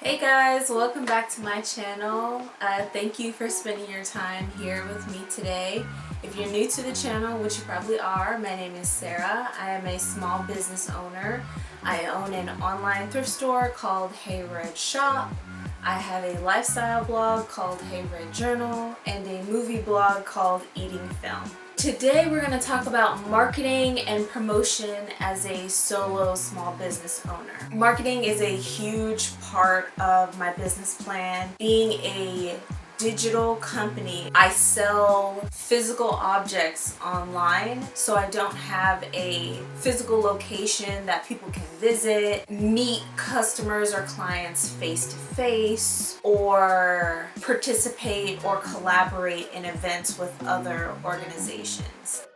Hey guys, welcome back to my channel. Thank you for spending your time here with me today. If you're new to the channel, which you probably are, my name is Sarah. I am a small business owner. I own an online thrift store called Hey Red Shop. I have a lifestyle blog called Hey Red Journal and a movie blog called Eating Film. Today we're going to talk about marketing and promotion as a solo small business owner. Marketing is a huge part of my business plan. Being a digital company, I sell physical objects online, so I don't have a physical location that people can visit, meet customers or clients face to face, or participate or collaborate in events with other organizations.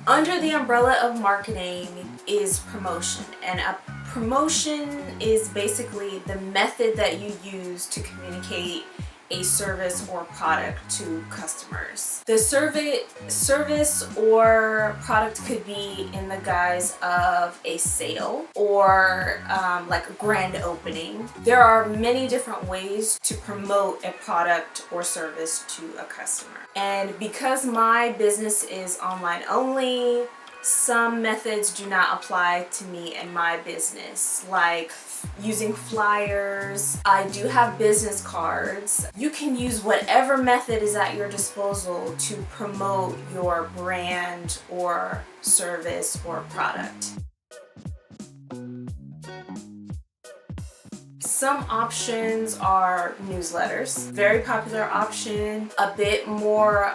Under the umbrella of marketing is promotion, and a promotion is basically the method that you use to communicate a service or product to customers. The service or product could be in the guise of a sale or like a grand opening. There are many different ways to promote a product or service to a customer. And because my business is online only, some methods do not apply to me and my business, like using flyers. I do have business cards. You can use whatever method is at your disposal to promote your brand or service or product. Some options are newsletters, very popular option, a bit more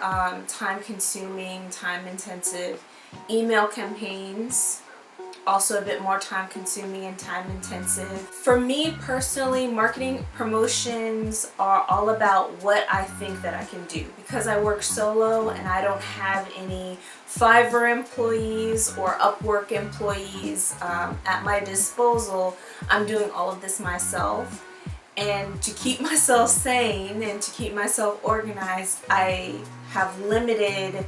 time consuming, time intensive. Email campaigns, also a bit more time consuming and time intensive. For me personally, marketing promotions are all about what I think that I can do. Because I work solo and I don't have any Fiverr employees or Upwork employees at my disposal, I'm doing all of this myself. And to keep myself sane and to keep myself organized, I have limited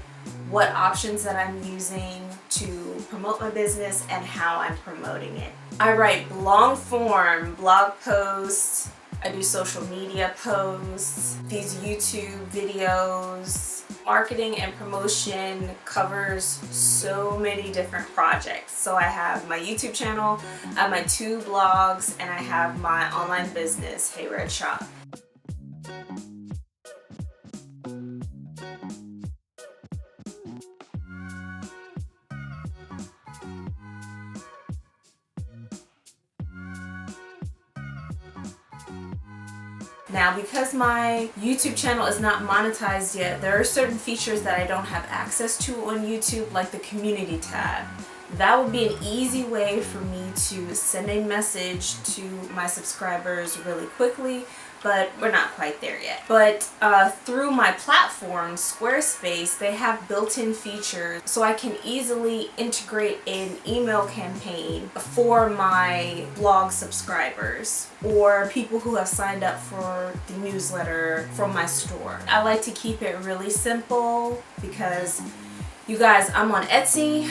what options that I'm using to promote my business and how I'm promoting it. I write long form blog posts, I do social media posts, these YouTube videos. Marketing and promotion covers so many different projects. So I have my YouTube channel, I have my 2 blogs, and I have my online business, Hey Red Shop. Now, because my YouTube channel is not monetized yet, there are certain features that I don't have access to on YouTube, like the community tab. That would be an easy way for me to send a message to my subscribers really quickly, but we're not quite there yet. But through my platform, Squarespace, they have built-in features so I can easily integrate an email campaign for my blog subscribers or people who have signed up for the newsletter from my store. I like to keep it really simple because, you guys, I'm on Etsy,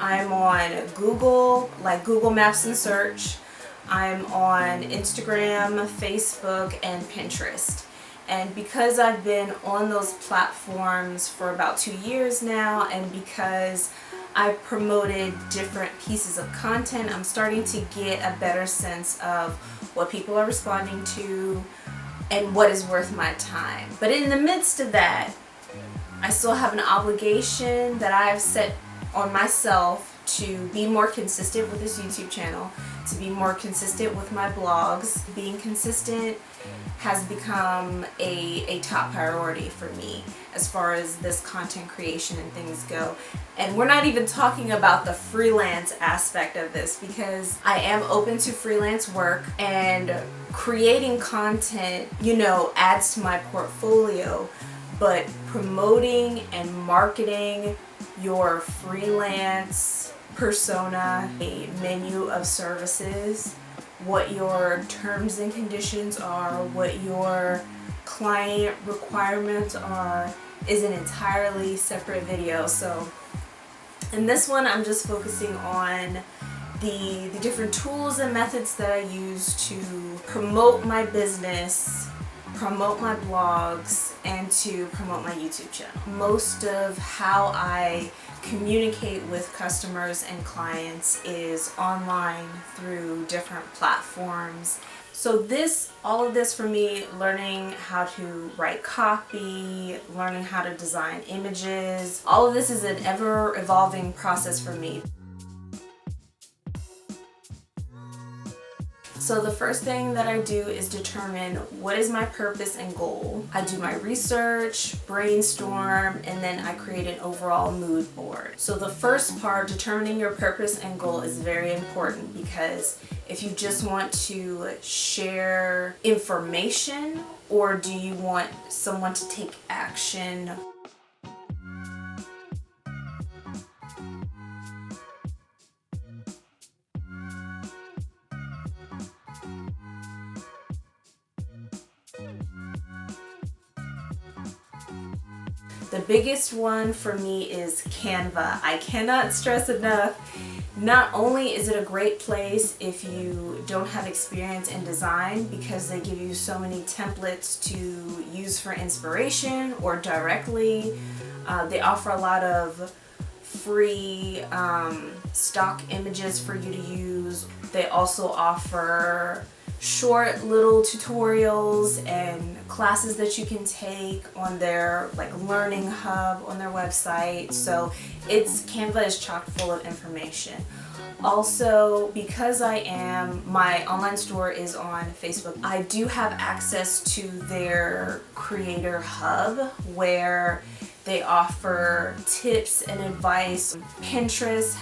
I'm on Google, like Google Maps and search. I'm on Instagram, Facebook, and Pinterest. And because I've been on those platforms for about 2 years now, and because I've promoted different pieces of content, I'm starting to get a better sense of what people are responding to and what is worth my time. But in the midst of that, I still have an obligation that I have set on myself to be more consistent with this YouTube channel, to be more consistent with my blogs. Being consistent has become a top priority for me as far as this content creation and things go. And we're not even talking about the freelance aspect of this, because I am open to freelance work, and creating content, you know, adds to my portfolio. But promoting and marketing your freelance persona, a menu of services, what your terms and conditions are, what your client requirements are, is an entirely separate video. So in this one, I'm just focusing on the different tools and methods that I use to promote my business, promote my blogs, and to promote my YouTube channel. Most of how I communicate with customers and clients is online through different platforms. So all of this for me, learning how to write copy, learning how to design images, all of this is an ever evolving process for me. So the first thing that I do is determine what is my purpose and goal. I do my research, brainstorm, and then I create an overall mood board. So the first part, determining your purpose and goal, is very important, because if you just want to share information, or do you want someone to take action? The biggest one for me is Canva. I cannot stress enough, not only is it a great place if you don't have experience in design, because they give you so many templates to use for inspiration or directly. They offer a lot of free stock images for you to use. They also offer short little tutorials and classes that you can take on their learning hub on their website. So Canva is chock full of information. Also, because my online store is on Facebook, I do have access to their creator hub where they offer tips and advice. Pinterest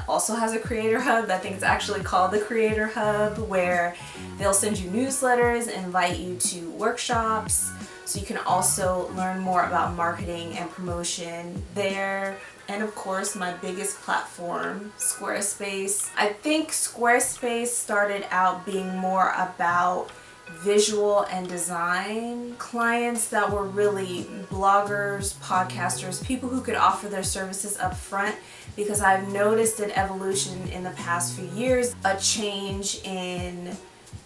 also has a creator hub. I think it's actually called the Creator Hub, where they'll send you newsletters and invite you to workshops. So you can also learn more about marketing and promotion there. And of course, my biggest platform, Squarespace. I think Squarespace started out being more about visual and design clients that were really bloggers, podcasters, people who could offer their services up front, because I've noticed an evolution in the past few years, a change in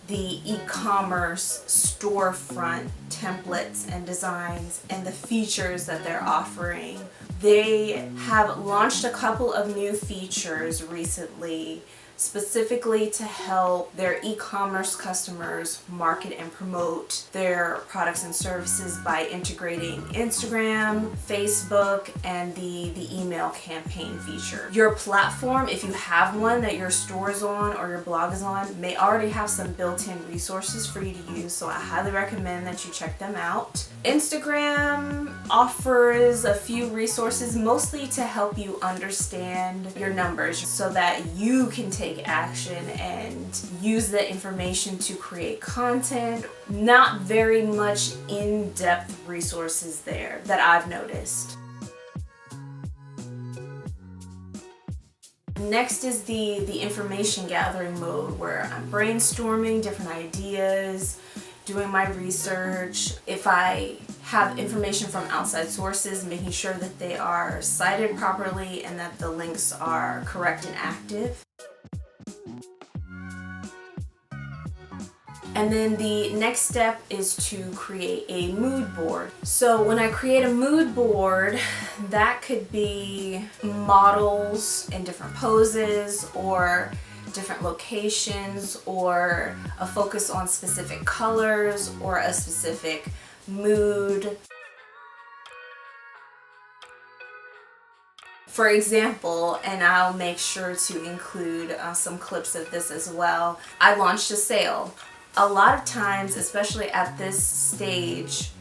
the e-commerce storefront templates and designs and the features that they're offering. They have launched a couple of new features recently, specifically to help their e-commerce customers market and promote their products and services by integrating Instagram, Facebook, and the email campaign feature. Your platform, if you have one that your store is on or your blog is on, may already have some built-in resources for you to use, so I highly recommend that you check them out. Instagram offers a few resources, mostly to help you understand your numbers so that you can take action and use the information to create content. Not very much in-depth resources there that I've noticed. Next is the information gathering mode, where I'm brainstorming different ideas, doing my research. If I have information from outside sources, making sure that they are cited properly and that the links are correct and active. And then the next step is to create a mood board. So when I create a mood board, that could be models in different poses, or different locations, or a focus on specific colors, or a specific mood. For example, and I'll make sure to include some clips of this as well, I launched a sale. A lot of times, especially at this stage,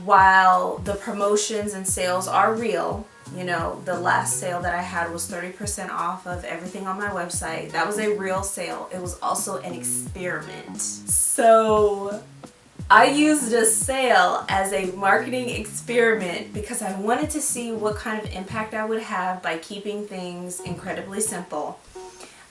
while the promotions and sales are real, you know, the last sale that I had was 30% off of everything on my website. That was a real sale. It was also an experiment. So I used a sale as a marketing experiment because I wanted to see what kind of impact I would have by keeping things incredibly simple.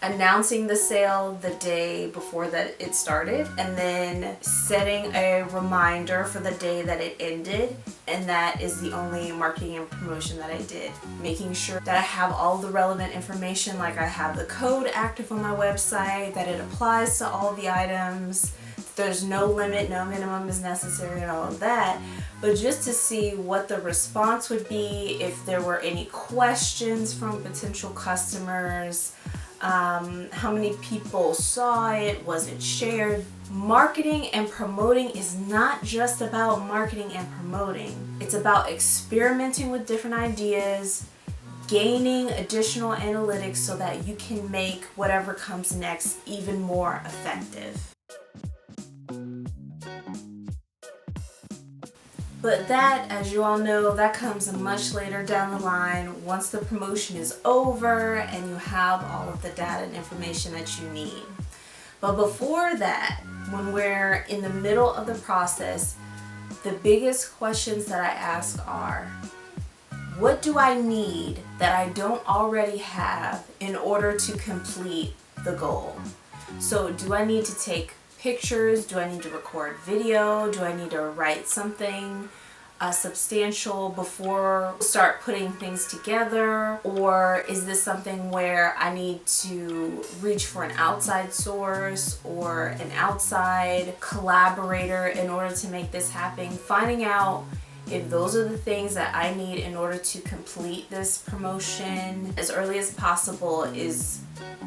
announcing the sale the day before that it started, and then setting a reminder for the day that it ended. And that is the only marketing and promotion that I did. Making sure that I have all the relevant information, like I have the code active on my website, that it applies to all the items, there's no limit, no minimum is necessary, and all of that. But just to see what the response would be, if there were any questions from potential customers, how many people saw it, was it shared. Marketing and promoting is not just about marketing and promoting. It's about experimenting with different ideas, gaining additional analytics so that you can make whatever comes next even more effective. But that, as you all know, that comes much later down the line, once the promotion is over and you have all of the data and information that you need. But before that, when we're in the middle of the process, the biggest questions that I ask are, what do I need that I don't already have in order to complete the goal? So do I need to take pictures? Do I need to record video? Do I need to write something substantial before start putting things together? Or is this something where I need to reach for an outside source or an outside collaborator in order to make this happen? Finding out if those are the things that I need in order to complete this promotion as early as possible is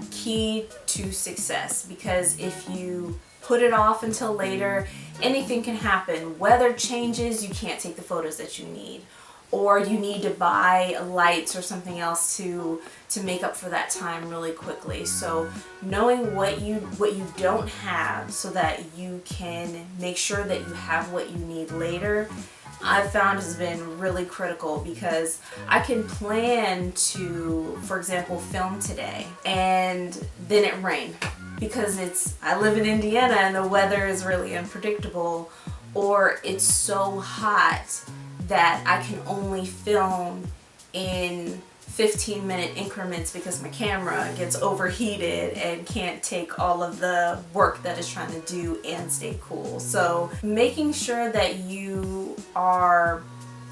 key to success, because if you put it off until later, anything can happen. Weather changes, you can't take the photos that you need, or you need to buy lights or something else to make up for that time really quickly. So knowing what you don't have so that you can make sure that you have what you need later, I've found has been really critical, because I can plan to, for example, film today and then it rain because I live in Indiana and the weather is really unpredictable, or it's so hot that I can only film in 15-minute increments because my camera gets overheated and can't take all of the work that it's trying to do and stay cool. So making sure that you are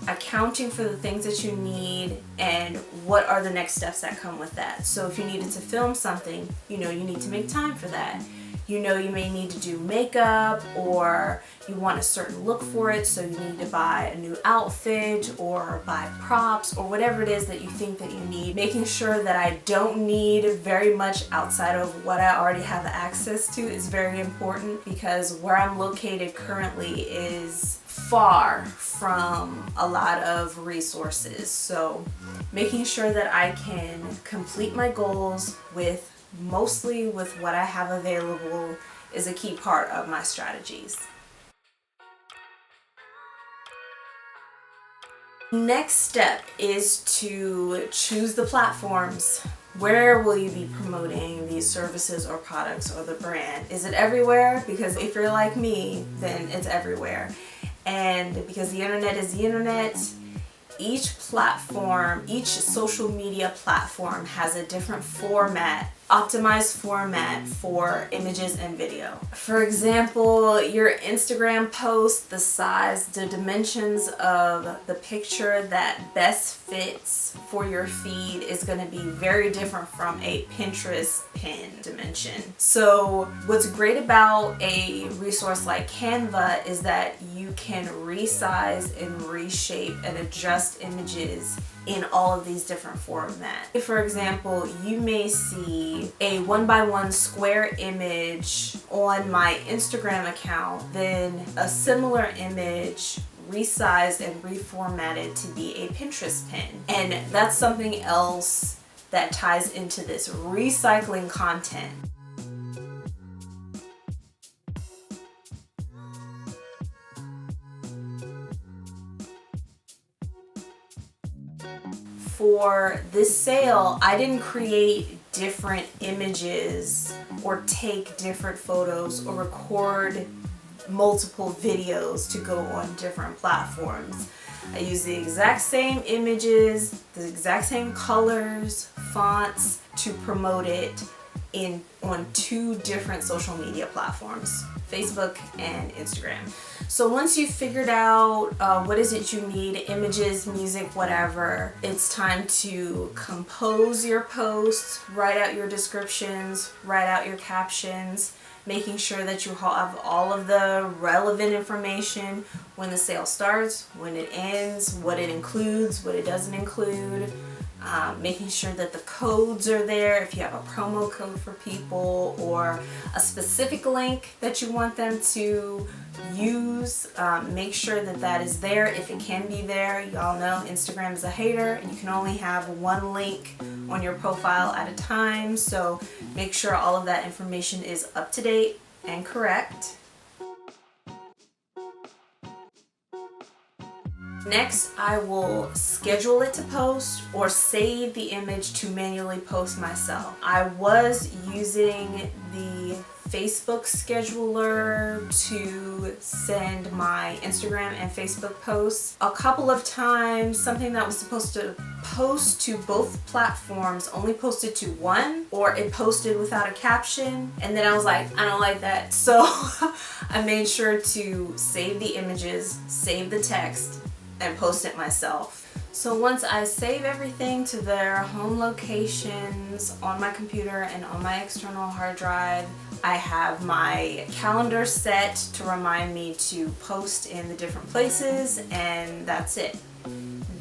accounting for the things that you need and what are the next steps that come with that. So if you needed to film something, you need to make time for that. You may need to do makeup, or you want a certain look for it, so you need to buy a new outfit or buy props or whatever it is that you think that you need. Making sure that I don't need very much outside of what I already have access to is very important, because where I'm located currently is far from a lot of resources. So making sure that I can complete my goals mostly with what I have available is a key part of my strategies. Next step is to choose the platforms. Where will you be promoting these services or products or the brand? Is it everywhere? Because if you're like me, then it's everywhere. And because the internet is the internet, each platform, each social media platform has a different optimized format for images and video. For example, your Instagram post, the size, the dimensions of the picture that best fits for your feed is going to be very different from a Pinterest pin dimension. So what's great about a resource like Canva is that you can resize and reshape and adjust images in all of these different formats. For example, you may see a 1x1 square image on my Instagram account, then a similar image resized and reformatted to be a Pinterest pin. And that's something else that ties into this recycling content. For this sale, I didn't create different images or take different photos or record multiple videos to go on different platforms. I use the exact same images, the exact same colors, fonts to promote it on 2 different social media platforms, Facebook and Instagram. So once you've figured out what is it you need, images, music, whatever, it's time to compose your posts, write out your descriptions, write out your captions, making sure that you have all of the relevant information: when the sale starts, when it ends, what it includes, what it doesn't include, making sure that the codes are there if you have a promo code for people or a specific link that you want them to use. Make sure that that is there if it can be there. Y'all know Instagram is a hater and you can only have one link on your profile at a time, so make sure all of that information is up to date and correct. Next, I will schedule it to post or save the image to manually post myself. I was using the Facebook scheduler to send my Instagram and Facebook posts. A couple of times, something that was supposed to post to both platforms only posted to one, or it posted without a caption, and then I was like, I don't like that. So I made sure to save the images, save the text, and post it myself. So once I save everything to their home locations on my computer and on my external hard drive, I have my calendar set to remind me to post in the different places, and that's it.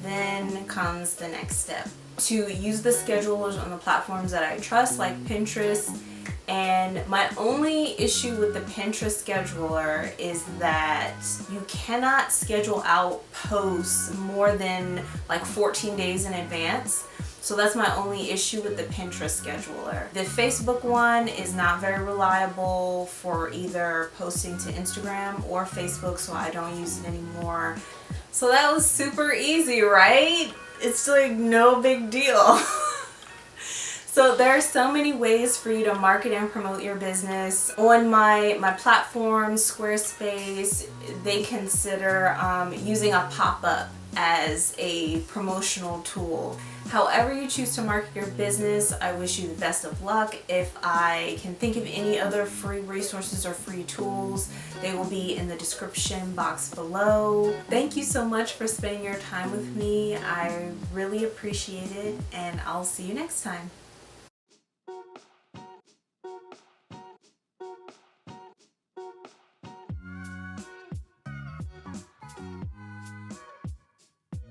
Then comes the next step: to use the schedulers on the platforms that I trust, like Pinterest. And my only issue with the Pinterest scheduler is that you cannot schedule out posts more than like 14 days in advance. So that's my only issue with the Pinterest scheduler. The Facebook one is not very reliable for either posting to Instagram or Facebook, so I don't use it anymore. So that was super easy, right? It's like no big deal. So there are so many ways for you to market and promote your business. On my platform, Squarespace, they consider using a pop-up as a promotional tool. However you choose to market your business, I wish you the best of luck. If I can think of any other free resources or free tools, they will be in the description box below. Thank you so much for spending your time with me. I really appreciate it, and I'll see you next time.